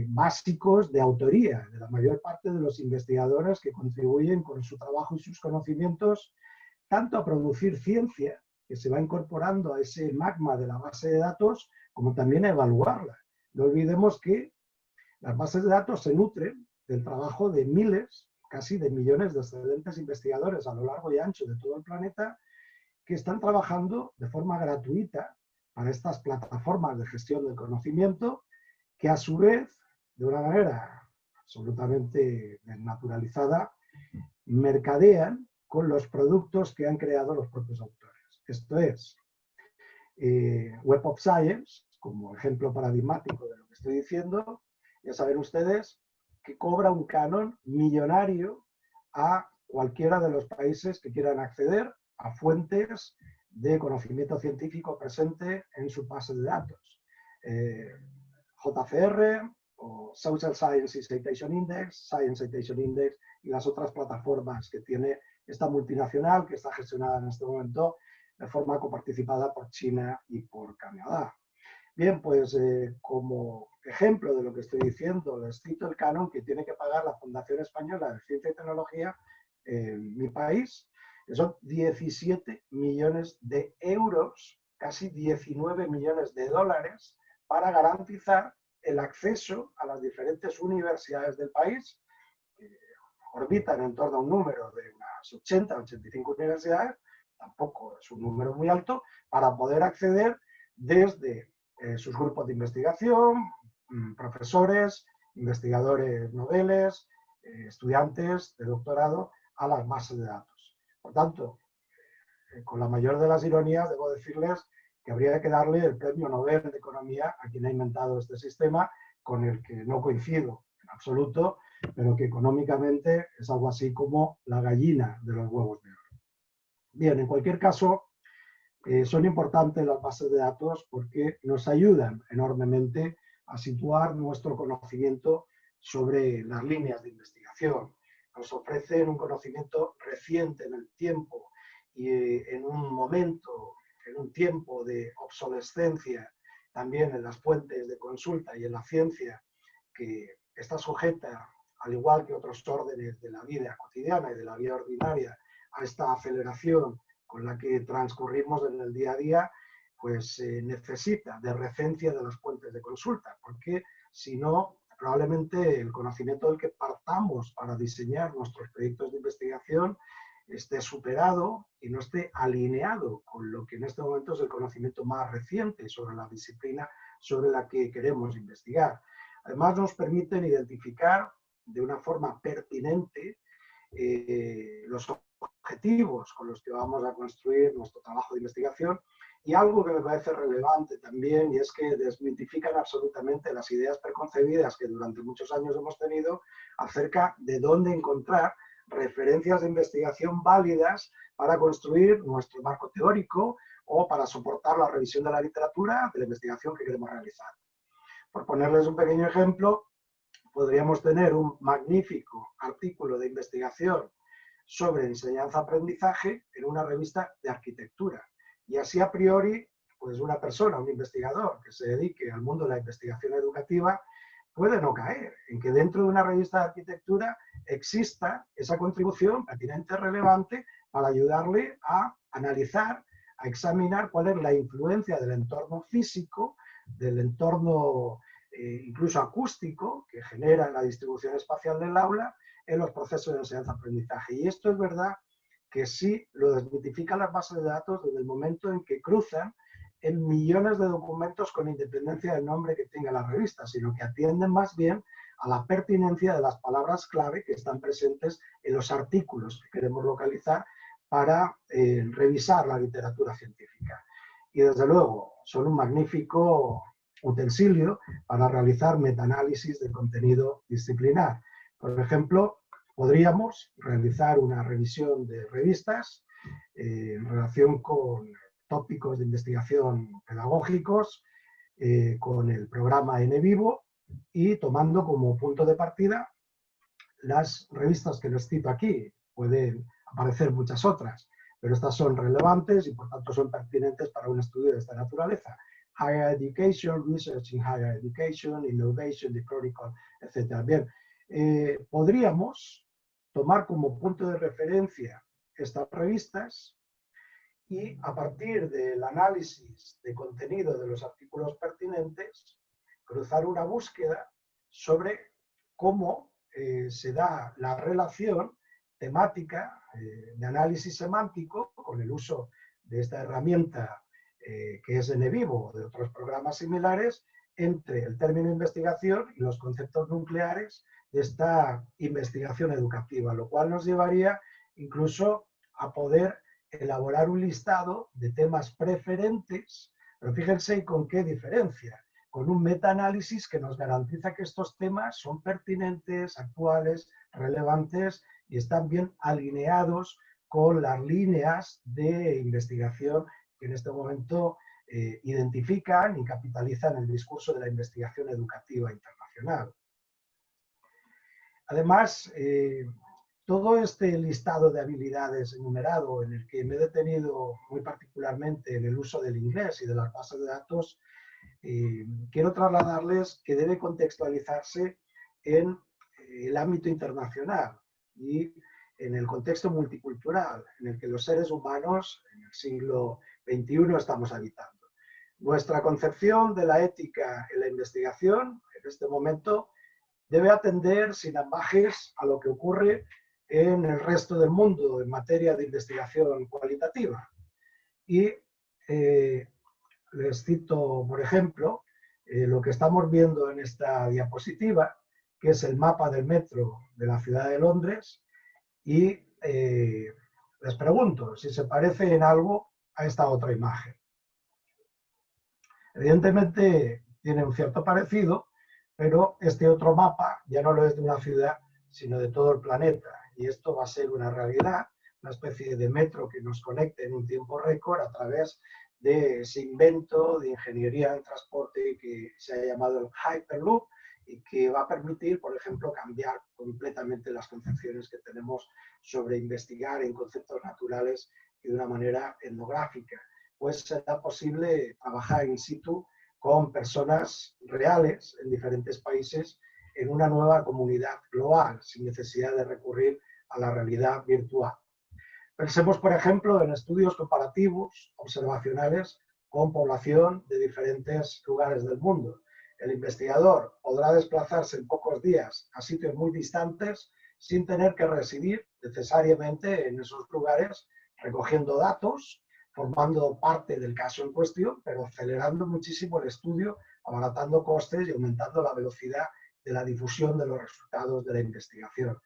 S2: básicos de autoría de la mayor parte de los investigadores que contribuyen con su trabajo y sus conocimientos tanto a producir ciencia, que se va incorporando a ese magma de la base de datos, como también a evaluarla. No olvidemos que las bases de datos se nutren del trabajo de miles, casi de millones de excelentes investigadores a lo largo y ancho de todo el planeta que están trabajando de forma gratuita para estas plataformas de gestión del conocimiento que a su vez, de una manera absolutamente desnaturalizada, mercadean con los productos que han creado los propios autores. Esto es, Web of Science, como ejemplo paradigmático de lo que estoy diciendo, ya saben ustedes que cobra un canon millonario a cualquiera de los países que quieran acceder a fuentes de conocimiento científico presente en su base de datos. JCR o Social Science Citation Index, Science Citation Index y las otras plataformas que tiene esta multinacional que está gestionada en este momento de forma coparticipada por China y por Canadá. Bien, pues como ejemplo de lo que estoy diciendo, les cito el canon que tiene que pagar la Fundación Española de Ciencia y Tecnología en mi país, que son 17 millones de euros, casi 19 millones de dólares, para garantizar el acceso a las diferentes universidades del país, que orbitan en torno a un número de unas 80, 85 universidades, tampoco es un número muy alto, para poder acceder desde sus grupos de investigación, profesores, investigadores noveles, estudiantes de doctorado, a las bases de datos. Por tanto, con la mayor de las ironías, debo decirles que habría que darle el premio Nobel de Economía a quien ha inventado este sistema, con el que no coincido en absoluto, pero que económicamente es algo así como la gallina de los huevos de oro. Bien, en cualquier caso, son importantes las bases de datos porque nos ayudan enormemente a situar nuestro conocimiento sobre las líneas de investigación. Nos ofrecen un conocimiento reciente en el tiempo y en un momento, en un tiempo de obsolescencia, también en las fuentes de consulta y en la ciencia, que está sujeta, al igual que otros órdenes de la vida cotidiana y de la vida ordinaria, a esta aceleración con la que transcurrimos en el día a día, pues necesita de recencia de las fuentes de consulta, porque si no, probablemente el conocimiento del que partamos para diseñar nuestros proyectos de investigación esté superado y no esté alineado con lo que en este momento es el conocimiento más reciente sobre la disciplina sobre la que queremos investigar. Además, nos permiten identificar de una forma pertinente los objetivos con los que vamos a construir nuestro trabajo de investigación y algo que me parece relevante también, y es que desmitifican absolutamente las ideas preconcebidas que durante muchos años hemos tenido acerca de dónde encontrar referencias de investigación válidas para construir nuestro marco teórico o para soportar la revisión de la literatura de la investigación que queremos realizar. Por ponerles un pequeño ejemplo, podríamos tener un magnífico artículo de investigación sobre enseñanza-aprendizaje en una revista de arquitectura. Y así a priori, pues una persona, un investigador que se dedique al mundo de la investigación educativa, puede no caer en que dentro de una revista de arquitectura exista esa contribución pertinente, relevante, para ayudarle a analizar, a examinar cuál es la influencia del entorno físico, del entorno incluso acústico que genera la distribución espacial del aula en los procesos de enseñanza-aprendizaje. Y esto es verdad que sí lo desmitifican las bases de datos desde el momento en que cruzan en millones de documentos con independencia del nombre que tenga la revista, sino que atienden más bien a la pertinencia de las palabras clave que están presentes en los artículos que queremos localizar para revisar la literatura científica. Y desde luego son un magnífico utensilio para realizar metaanálisis de contenido disciplinar. Por ejemplo, podríamos realizar una revisión de revistas en relación con tópicos de investigación pedagógicos, con el programa NVivo y tomando como punto de partida las revistas que les cito aquí. Pueden aparecer muchas otras, pero estas son relevantes y por tanto son pertinentes para un estudio de esta naturaleza. Higher Education, Research in Higher Education, Innovation, The Chronicle, etc. Bien, podríamos tomar como punto de referencia estas revistas y a partir del análisis de contenido de los artículos pertinentes, cruzar una búsqueda sobre cómo se da la relación temática de análisis semántico con el uso de esta herramienta que es NVivo o de otros programas similares entre el término investigación y los conceptos nucleares de esta investigación educativa, lo cual nos llevaría incluso a poder elaborar un listado de temas preferentes, pero fíjense con qué diferencia, con un metaanálisis que nos garantiza que estos temas son pertinentes, actuales, relevantes y están bien alineados con las líneas de investigación que en este momento identifican y capitalizan el discurso de la investigación educativa internacional. Además, todo este listado de habilidades enumerado, en el que me he detenido muy particularmente en el uso del inglés y de las bases de datos, quiero trasladarles que debe contextualizarse en el ámbito internacional y en el contexto multicultural en el que los seres humanos en el siglo XXI estamos habitando. Nuestra concepción de la ética en la investigación en este momento debe atender sin ambajes a lo que ocurre en el resto del mundo en materia de investigación cualitativa. Y les cito, por ejemplo, lo que estamos viendo en esta diapositiva, que es el mapa del metro de la ciudad de Londres, y les pregunto si se parece en algo a esta otra imagen. Evidentemente tiene un cierto parecido, pero este otro mapa ya no lo es de una ciudad, sino de todo el planeta. Y esto va a ser una realidad, una especie de metro que nos conecte en un tiempo récord a través de ese invento de ingeniería en transporte que se ha llamado el Hyperloop y que va a permitir, por ejemplo, cambiar completamente las concepciones que tenemos sobre investigar en conceptos naturales y de una manera etnográfica. Pues será posible trabajar in situ con personas reales en diferentes países en una nueva comunidad global, sin necesidad de recurrir a la realidad virtual. Pensemos, por ejemplo, en estudios comparativos, observacionales, con población de diferentes lugares del mundo. El investigador podrá desplazarse en pocos días a sitios muy distantes sin tener que residir necesariamente en esos lugares, recogiendo datos, formando parte del caso en cuestión, pero acelerando muchísimo el estudio, abaratando costes y aumentando la velocidad de la difusión de los resultados de la investigación.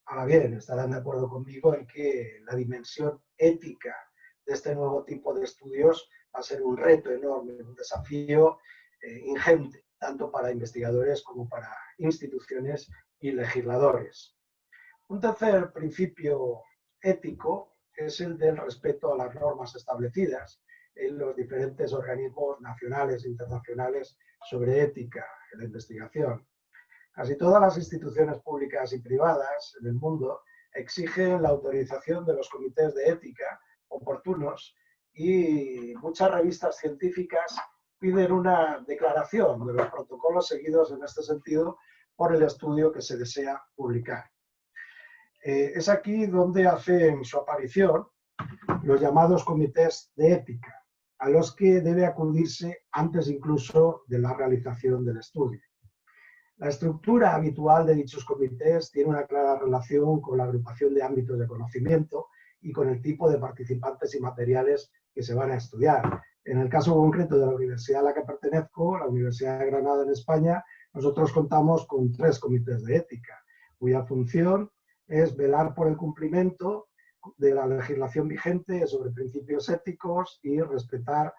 S2: Ahora bien, estarán de acuerdo conmigo en que la dimensión ética de este nuevo tipo de estudios va a ser un reto enorme, un desafío ingente, tanto para investigadores como para instituciones y legisladores. Un tercer principio ético es el del respeto a las normas establecidas en los diferentes organismos nacionales e internacionales sobre ética en la investigación. Casi todas las instituciones públicas y privadas en el mundo exigen la autorización de los comités de ética oportunos y muchas revistas científicas piden una declaración de los protocolos seguidos en este sentido por el estudio que se desea publicar. Es aquí donde hacen su aparición los llamados comités de ética, a los que debe acudirse antes incluso de la realización del estudio. La estructura habitual de dichos comités tiene una clara relación con la agrupación de ámbitos de conocimiento y con el tipo de participantes y materiales que se van a estudiar. En el caso concreto de la universidad a la que pertenezco, la Universidad de Granada en España, nosotros contamos con 3 comités de ética, cuya función es velar por el cumplimiento de la legislación vigente sobre principios éticos y respetar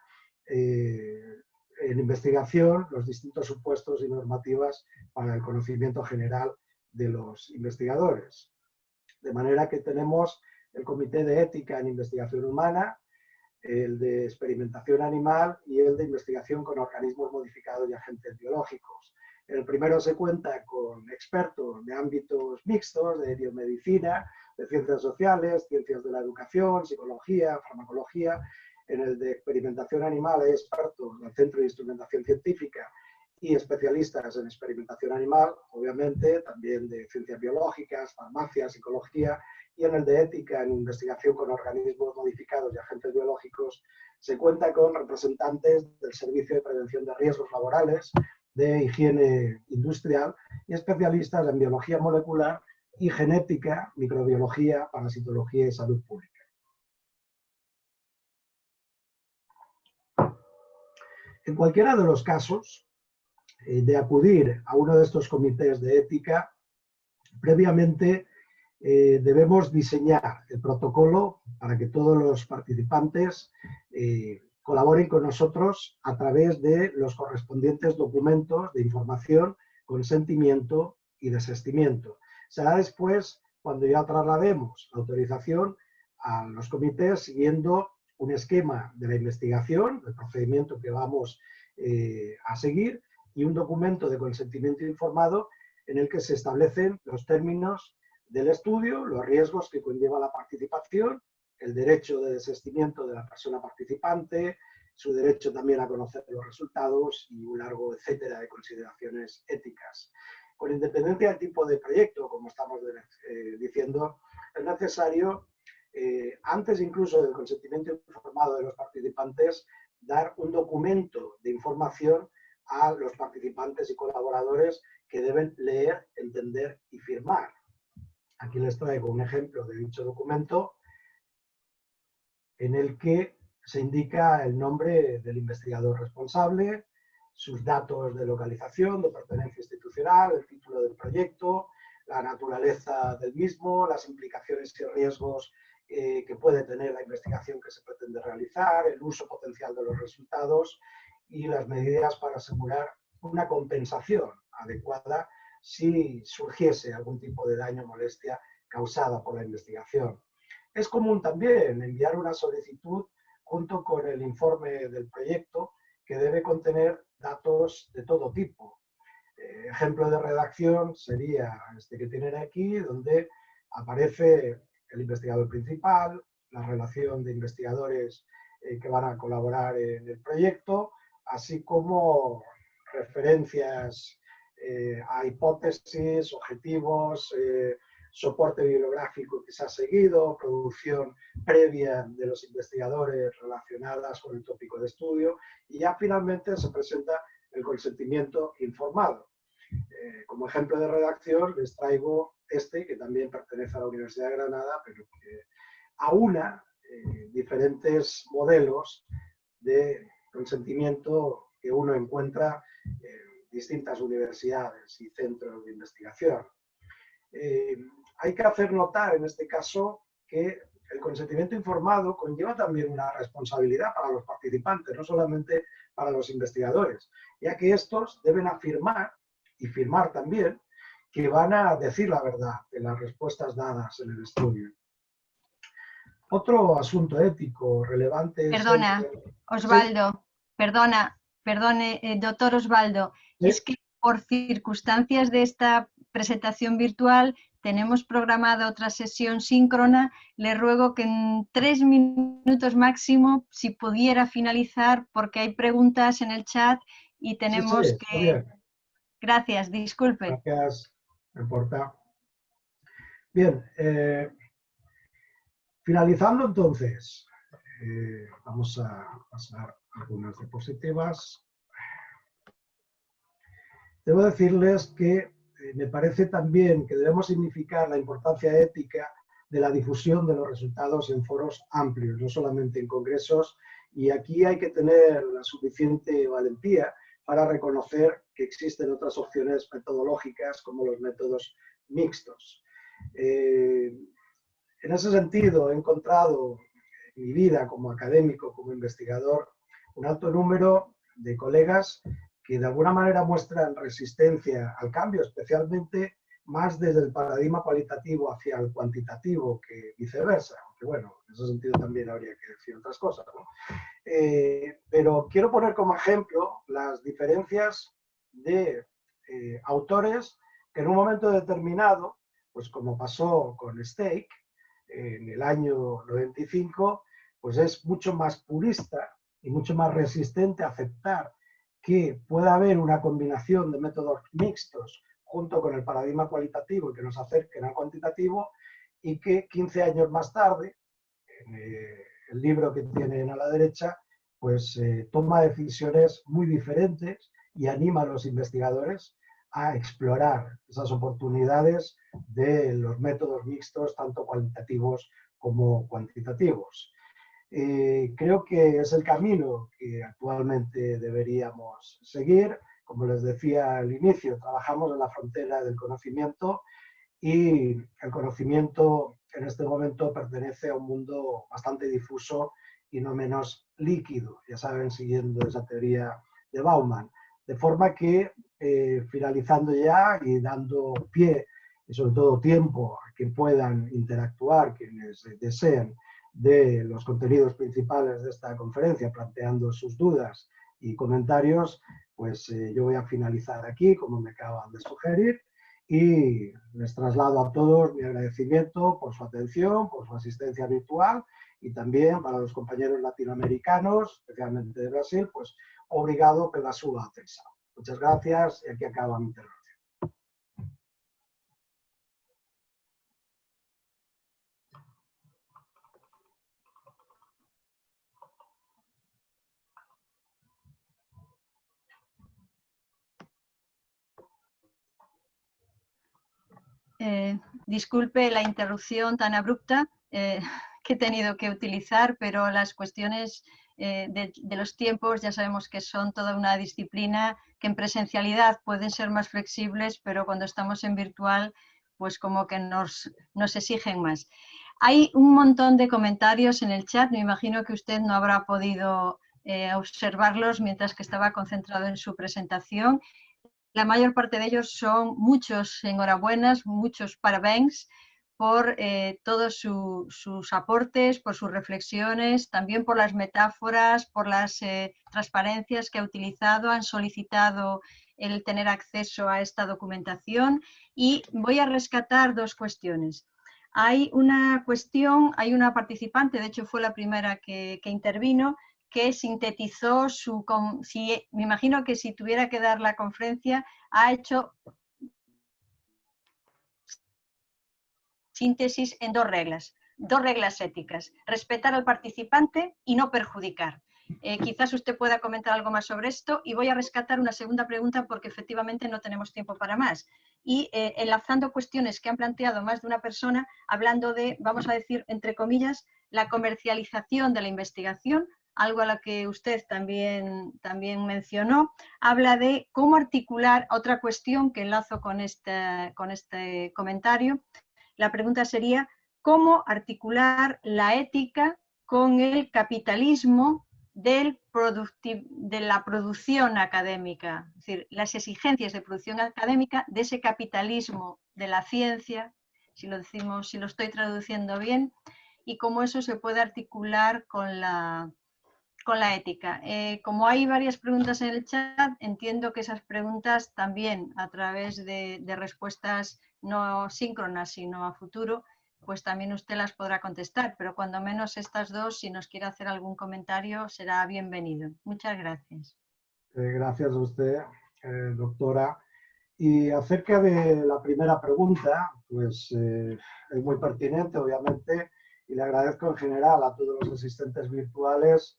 S2: en investigación los distintos supuestos y normativas para el conocimiento general de los investigadores. De manera que tenemos el Comité de Ética en Investigación Humana, el de Experimentación Animal y el de Investigación con Organismos Modificados y Agentes Biológicos. En el primero se cuenta con expertos de ámbitos mixtos, de biomedicina, de ciencias sociales, ciencias de la educación, psicología, farmacología. En el de Experimentación Animal hay expertos del Centro de Instrumentación Científica y especialistas en experimentación animal, obviamente, también de ciencias biológicas, farmacia, psicología, y en el de ética en investigación con organismos modificados y agentes biológicos se cuenta con representantes del Servicio de Prevención de Riesgos Laborales, de higiene industrial y especialistas en biología molecular y genética, microbiología, parasitología y salud pública. En cualquiera de los casos de acudir a uno de estos comités de ética, previamente debemos diseñar el protocolo para que todos los participantes colaboren con nosotros a través de los correspondientes documentos de información, consentimiento y desistimiento. Será después cuando ya traslademos la autorización a los comités siguiendo un esquema de la investigación, del procedimiento que vamos a seguir, y un documento de consentimiento informado en el que se establecen los términos del estudio, los riesgos que conlleva la participación, el derecho de desistimiento de la persona participante, su derecho también a conocer los resultados y un largo etcétera de consideraciones éticas. Con independencia del tipo de proyecto, como estamos diciendo, es necesario, antes incluso del consentimiento informado de los participantes, dar un documento de información a los participantes y colaboradores que deben leer, entender y firmar. Aquí les traigo un ejemplo de dicho documento en el que se indica el nombre del investigador responsable, sus datos de localización, de pertenencia institucional, el título del proyecto, la naturaleza del mismo, las implicaciones y riesgos que puede tener la investigación que se pretende realizar, el uso potencial de los resultados y las medidas para asegurar una compensación adecuada si surgiese algún tipo de daño o molestia causada por la investigación. Es común también enviar una solicitud junto con el informe del proyecto que debe contener datos de todo tipo. Ejemplo de redacción sería este que tienen aquí, donde aparece el investigador principal, la relación de investigadores que van a colaborar en el proyecto, así como referencias a hipótesis, objetivos, soporte bibliográfico que se ha seguido, producción previa de los investigadores relacionadas con el tópico de estudio, y ya finalmente se presenta el consentimiento informado. Como ejemplo de redacción les traigo este, que también pertenece a la Universidad de Granada, pero que aúna diferentes modelos de consentimiento que uno encuentra en distintas universidades y centros de investigación. Hay que hacer notar en este caso que el consentimiento informado conlleva también una responsabilidad para los participantes, no solamente para los investigadores, ya que estos deben afirmar y firmar también que van a decir la verdad de las respuestas dadas en el estudio. Otro asunto ético relevante es...
S1: Perdona, Osvaldo, ¿sí? Perdone, doctor Osvaldo, ¿sí? Es que por circunstancias de esta presentación virtual tenemos programada otra sesión síncrona. Le ruego que en 3 minutos máximo, si pudiera finalizar, porque hay preguntas en el chat y tenemos que... Bien. Gracias, disculpe.
S2: Gracias, no importa. Bien, finalizando entonces, vamos a pasar algunas diapositivas. Debo decirles que me parece también que debemos significar la importancia ética de la difusión de los resultados en foros amplios, no solamente en congresos, y aquí hay que tener la suficiente valentía para reconocer que existen otras opciones metodológicas como los métodos mixtos. En ese sentido, he encontrado en mi vida como académico, como investigador, un alto número de colegas que de alguna manera muestran resistencia al cambio, especialmente más desde el paradigma cualitativo hacia el cuantitativo que viceversa, aunque bueno, en ese sentido también habría que decir otras cosas, ¿no? Pero quiero poner como ejemplo las diferencias de autores que en un momento determinado, pues como pasó con Stake en el año 95, pues es mucho más purista y mucho más resistente a aceptar que pueda haber una combinación de métodos mixtos junto con el paradigma cualitativo y que nos acerquen al cuantitativo, y que 15 años más tarde, en el libro que tienen a la derecha, pues toma decisiones muy diferentes y anima a los investigadores a explorar esas oportunidades de los métodos mixtos, tanto cualitativos como cuantitativos. Creo que es el camino que actualmente deberíamos seguir. Como les decía al inicio, trabajamos en la frontera del conocimiento y el conocimiento en este momento pertenece a un mundo bastante difuso y no menos líquido, ya saben, siguiendo esa teoría de Bauman. De forma que, finalizando ya y dando pie y sobre todo tiempo a que puedan interactuar quienes deseen de los contenidos principales de esta conferencia, planteando sus dudas y comentarios, pues yo voy a finalizar aquí, como me acaban de sugerir, y les traslado a todos mi agradecimiento por su atención, por su asistencia virtual, y también para los compañeros latinoamericanos, especialmente de Brasil, pues obrigado pela súa atención. Muchas gracias, y aquí acaba mi intervención.
S1: Disculpe la interrupción tan abrupta que he tenido que utilizar, pero las cuestiones de los tiempos ya sabemos que son toda una disciplina que en presencialidad pueden ser más flexibles, pero cuando estamos en virtual, pues como que nos exigen más. Hay un montón de comentarios en el chat, me imagino que usted no habrá podido observarlos mientras que estaba concentrado en su presentación. La mayor parte de ellos son muchos enhorabuenas, muchos parabéns por todos sus aportes, por sus reflexiones, también por las metáforas, por las transparencias que ha utilizado, han solicitado el tener acceso a esta documentación, y voy a rescatar dos cuestiones. Hay una cuestión, hay una participante, de hecho fue la primera que intervino, que sintetizó me imagino que si tuviera que dar la conferencia, ha hecho síntesis en dos reglas éticas: respetar al participante y no perjudicar. Quizás usted pueda comentar algo más sobre esto, y voy a rescatar una segunda pregunta porque efectivamente no tenemos tiempo para más. Y enlazando cuestiones que han planteado más de una persona, hablando de, vamos a decir, entre comillas, la comercialización de la investigación, algo a lo que usted también mencionó, habla de cómo articular otra cuestión que enlazo con este comentario. La pregunta sería, ¿cómo articular la ética con el capitalismo de la producción académica? Es decir, las exigencias de producción académica de ese capitalismo de la ciencia, si lo estoy traduciendo bien, y cómo eso se puede articular con la ética. Como hay varias preguntas en el chat, entiendo que esas preguntas también, a través de respuestas no síncronas, sino a futuro, pues también usted las podrá contestar, pero cuando menos estas dos, si nos quiere hacer algún comentario, será bienvenido. Muchas gracias.
S2: Gracias a usted, doctora. Y acerca de la primera pregunta, pues es muy pertinente, obviamente, y le agradezco en general a todos los asistentes virtuales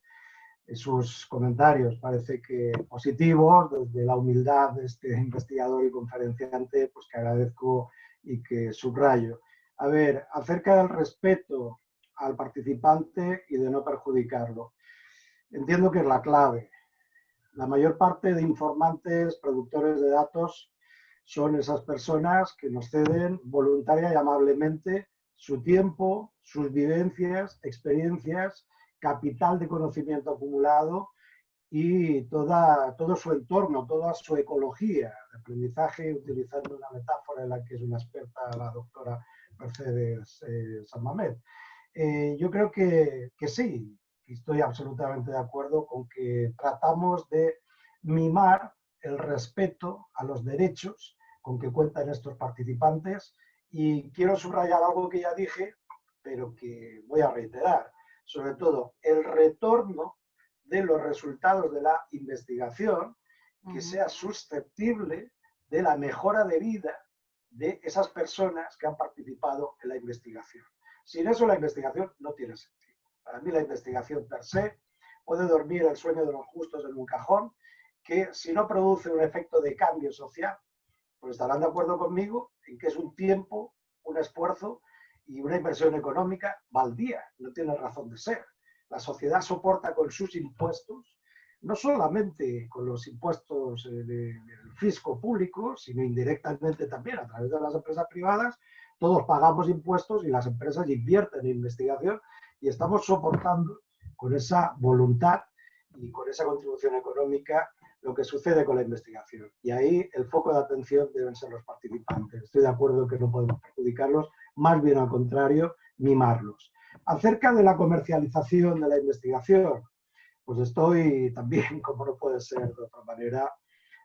S2: sus comentarios. Parece que positivos, desde la humildad de este investigador y conferenciante, pues que agradezco y que subrayo. A ver, acerca del respeto al participante y de no perjudicarlo. Entiendo que es la clave. La mayor parte de informantes, productores de datos, son esas personas que nos ceden voluntaria y amablemente su tiempo, sus vivencias, experiencias, capital de conocimiento acumulado y todo su entorno, toda su ecología de aprendizaje, utilizando una metáfora en la que es una experta la doctora Mercedes San Mamed. Yo creo que sí, estoy absolutamente de acuerdo con que tratamos de mimar el respeto a los derechos con que cuentan estos participantes, y quiero subrayar algo que ya dije, pero que voy a reiterar, sobre todo el retorno de los resultados de la investigación que sea susceptible de la mejora de vida de esas personas que han participado en la investigación. Sin eso la investigación no tiene sentido. Para mí la investigación per se puede dormir el sueño de los justos en un cajón, que si no produce un efecto de cambio social, pues estarán de acuerdo conmigo en que es un tiempo, un esfuerzo y una inversión económica baldía, no tiene razón de ser. La sociedad soporta con sus impuestos, no solamente con los impuestos del fisco público, sino indirectamente también a través de las empresas privadas. Todos pagamos impuestos y las empresas invierten en investigación y estamos soportando con esa voluntad y con esa contribución económica lo que sucede con la investigación. Y ahí el foco de atención deben ser los participantes. Estoy de acuerdo en que no podemos perjudicarlos, más bien al contrario, mimarlos. Acerca de la comercialización de la investigación, pues estoy también, como no puede ser de otra manera,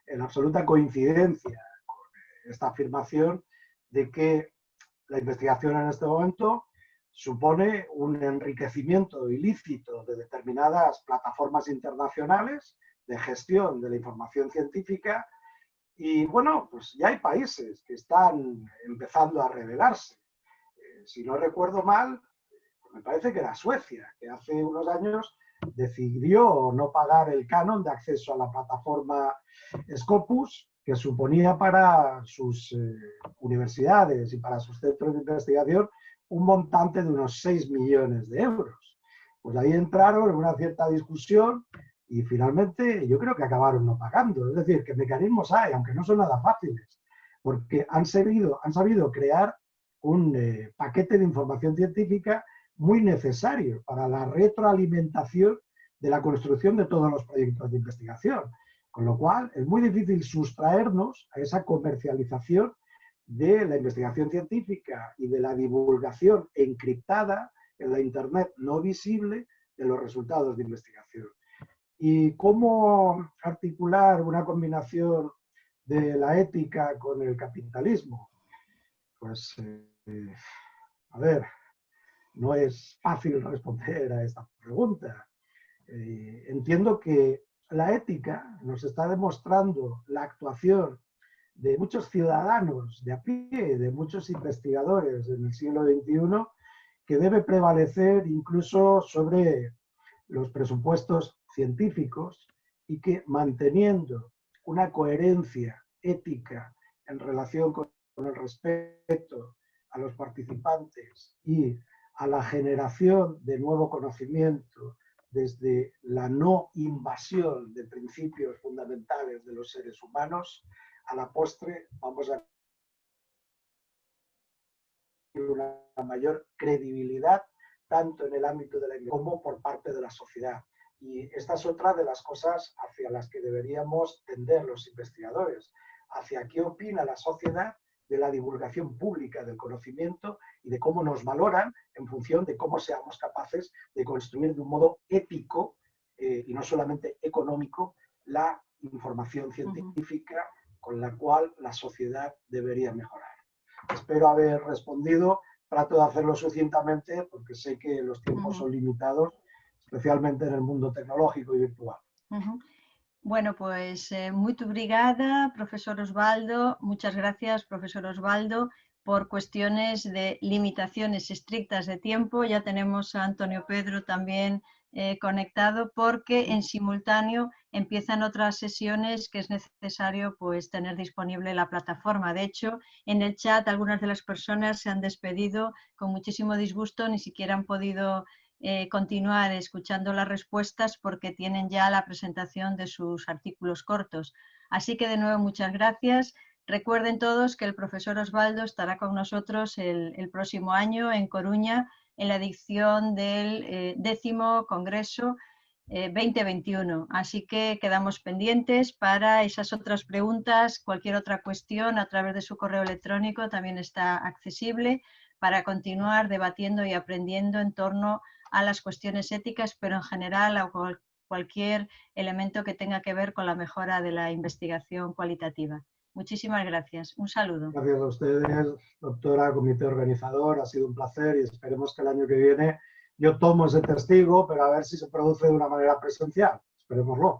S2: en absoluta coincidencia con esta afirmación de que la investigación en este momento supone un enriquecimiento ilícito de determinadas plataformas internacionales de gestión de la información científica, y bueno, pues ya hay países que están empezando a revelarse. Si no recuerdo mal, me parece que era Suecia, que hace unos años decidió no pagar el canon de acceso a la plataforma Scopus, que suponía para sus universidades y para sus centros de investigación un montante de unos 6 millones de euros. Pues ahí entraron en una cierta discusión y finalmente yo creo que acabaron no pagando. Es decir, que mecanismos hay, aunque no son nada fáciles, porque han sabido crear un paquete de información científica muy necesario para la retroalimentación de la construcción de todos los proyectos de investigación. Con lo cual, es muy difícil sustraernos a esa comercialización de la investigación científica y de la divulgación encriptada en la Internet no visible de los resultados de investigación. ¿Y cómo articular una combinación de la ética con el capitalismo? Pues, a ver, no es fácil responder a esta pregunta. Entiendo que la ética nos está demostrando la actuación de muchos ciudadanos de a pie, de muchos investigadores en el siglo XXI, que debe prevalecer incluso sobre los presupuestos científicos, y que manteniendo una coherencia ética en relación con el respeto a los participantes y a la generación de nuevo conocimiento desde la no invasión de principios fundamentales de los seres humanos, a la postre vamos a tener una mayor credibilidad tanto en el ámbito de la investigación como por parte de la sociedad. Y esta es otra de las cosas hacia las que deberíamos tender los investigadores, hacia qué opina la sociedad de la divulgación pública del conocimiento y de cómo nos valoran en función de cómo seamos capaces de construir de un modo ético y no solamente económico la información científica con la cual la sociedad debería mejorar. Espero haber respondido. Trato de hacerlo sucintamente porque sé que los tiempos son limitados, especialmente en el mundo tecnológico y virtual.
S1: Bueno, pues muito obrigada, profesor Osvaldo. Muchas gracias, profesor Osvaldo. Por cuestiones de limitaciones estrictas de tiempo, ya tenemos a Antonio Pedro también conectado, porque en simultáneo empiezan otras sesiones que es necesario pues tener disponible la plataforma. De hecho, en el chat algunas de las personas se han despedido con muchísimo disgusto, ni siquiera han podido continuar escuchando las respuestas porque tienen ya la presentación de sus artículos cortos. Así que de nuevo muchas gracias. Recuerden todos que el profesor Osvaldo estará con nosotros el próximo año en Coruña en la edición del 10º Congreso 2021. Así que quedamos pendientes para esas otras preguntas. Cualquier otra cuestión a través de su correo electrónico también está accesible para continuar debatiendo y aprendiendo en torno a las cuestiones éticas, pero en general a cualquier elemento que tenga que ver con la mejora de la investigación cualitativa. Muchísimas gracias. Un saludo.
S2: Gracias a ustedes, doctora, comité organizador. Ha sido un placer y esperemos que el año que viene yo tomo ese testigo, pero a ver si se produce de una manera presencial. Esperémoslo.